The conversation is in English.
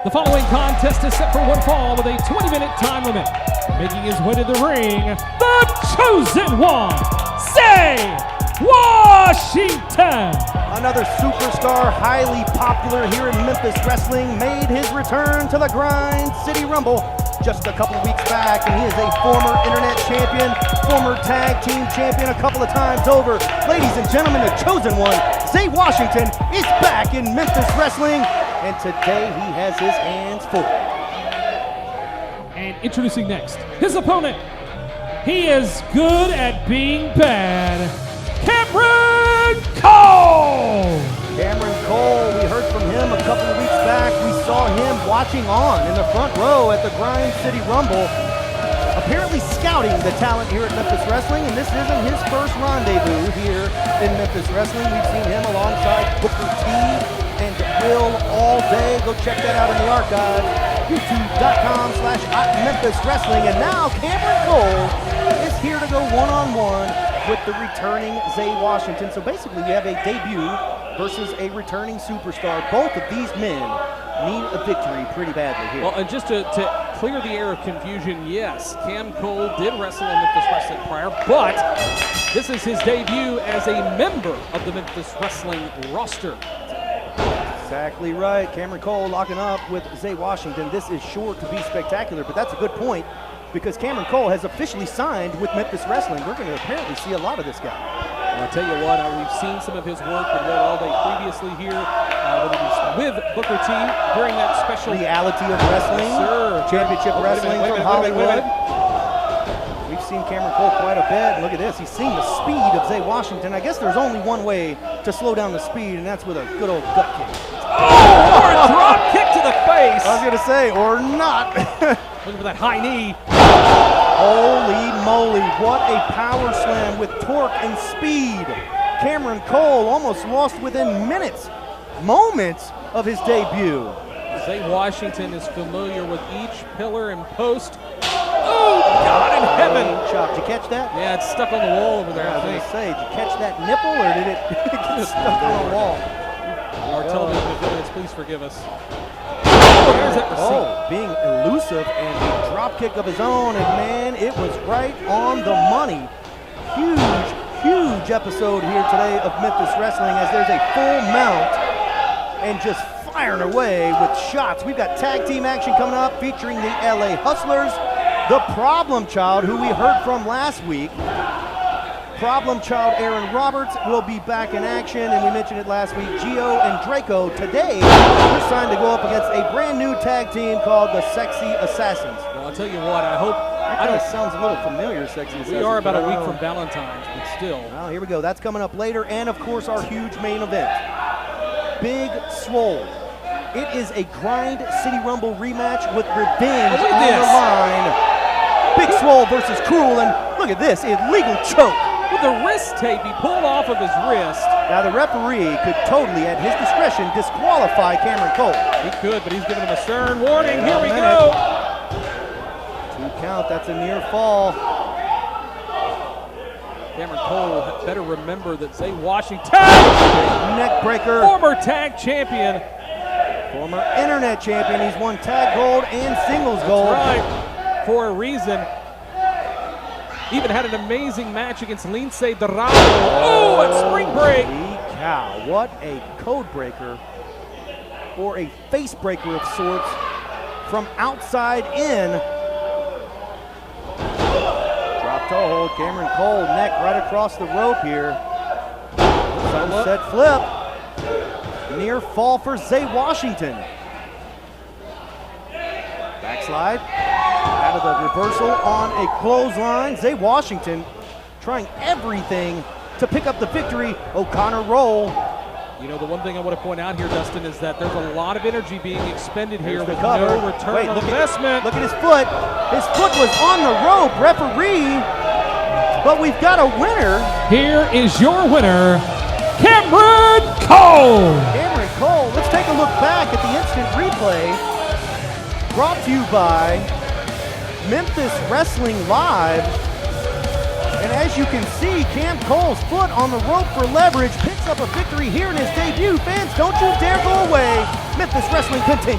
The following contest is set for one fall with a 20-minute time limit. Making his way to the ring, the chosen one, Zay Washington. Another superstar, highly popular here in Memphis Wrestling, made his return to the Grind City Rumble just a couple of weeks back, and he is a former internet champion, former tag team champion a couple of times over. Ladies and gentlemen, the chosen one, Zay Washington, is back in Memphis Wrestling, and today he has his hands full. And introducing next, his opponent. He is good at being bad, Cameron Cole! Cameron Cole, we heard from him a couple of weeks back. We saw him watching on in the front row at the Grind City Rumble, apparently scouting the talent here at Memphis Wrestling, and this isn't his first rendezvous here in Memphis Wrestling. We've seen him alongside Booker T and Will all day. Go check that out in the archive, youtube.com/Memphis Wrestling. And now Cameron Cole is here to go one-on-one with the returning Zay Washington. So basically we have a debut versus a returning superstar. Both of these men need a victory pretty badly here. Well, and just to clear the air of confusion, yes, Cam Cole did wrestle in Memphis Wrestling prior, but this is his debut as a member of the Memphis Wrestling roster. Exactly right. Cameron Cole locking up with Zay Washington. This is sure to be spectacular, but that's a good point because Cameron Cole has officially signed with Memphis Wrestling. We're going to apparently see a lot of this guy. I'll tell you what, we've seen some of his work with Will all day previously here, when he was with Booker T during that special Reality of Wrestling, yes, Championship Wrestling from Hollywood. We've seen Cameron Cole quite a bit. Look at this, he's seen the speed of Zay Washington. I guess there's only one way to slow down the speed, and that's with a good old gut kick. Oh, or a drop kick to the face. I was going to say, or not. Looking for that high knee. Holy moly, what a power slam with torque and speed. Cameron Cole almost lost within moments of his debut. Zay Washington is familiar with each pillar and post. Oh, God in heaven. Chop. Did you catch that? Yeah, it's stuck on the wall over there, I was I going think. to say, did you catch that nipple or did it get stuck on the wall? Our television affiliates, please forgive us. Oh, being elusive and a drop kick of his own, and man, it was right on the money. Huge episode here today of Memphis Wrestling as there's a full mount and just firing away with shots. We've got tag team action coming up featuring the LA Hustlers, the Problem Child, who we heard from last week. Problem Child Aaron Roberts will be back in action, and we mentioned it last week, Gio and Draco. Today, they're signed to go up against a brand new tag team called the Sexy Assassins. Well, I'll tell you what, I hope... I know it sounds a little familiar, Sexy Assassins. We are about a week from Valentine's, but still. Well, here we go. That's coming up later, and of course, our huge main event. Big Swole. It is a Grind City Rumble rematch with revenge on the line. Big Swole versus Cruel, and look at this, illegal choke. With the wrist tape he pulled off of his wrist. Now the referee could totally, at his discretion, disqualify Cameron Cole. He could, but he's giving him a stern warning. Here we go. 2 count, that's a near fall. Cameron Cole better remember that Zay Washington, neck breaker. former tag champion. Former internet champion. He's won tag gold and singles gold. That's right, for a reason. Even had an amazing match against Lince Dorado. Oh, at spring break. Holy cow, what a code breaker, or a face breaker of sorts, from outside in. Drop toe hold, Cameron Cole, neck right across the rope here. Sunset flip. Near fall for Zay Washington. Backslide. Out of the reversal on a clothesline. Zay Washington trying everything to pick up the victory. O'Connor roll. You know, the one thing I want to point out here, Dustin, is that there's a lot of energy being expended here with cover. no return on investment. Look at his foot. His foot was on the rope. Referee. But we've got a winner. Here is your winner, Cameron Cole. Cameron Cole. Let's take a look back at the instant replay. Brought to you by Memphis Wrestling Live. And as you can see, Cam Cole's foot on the rope for leverage picks up a victory here in his debut. Fans, don't you dare go away. Memphis Wrestling continues.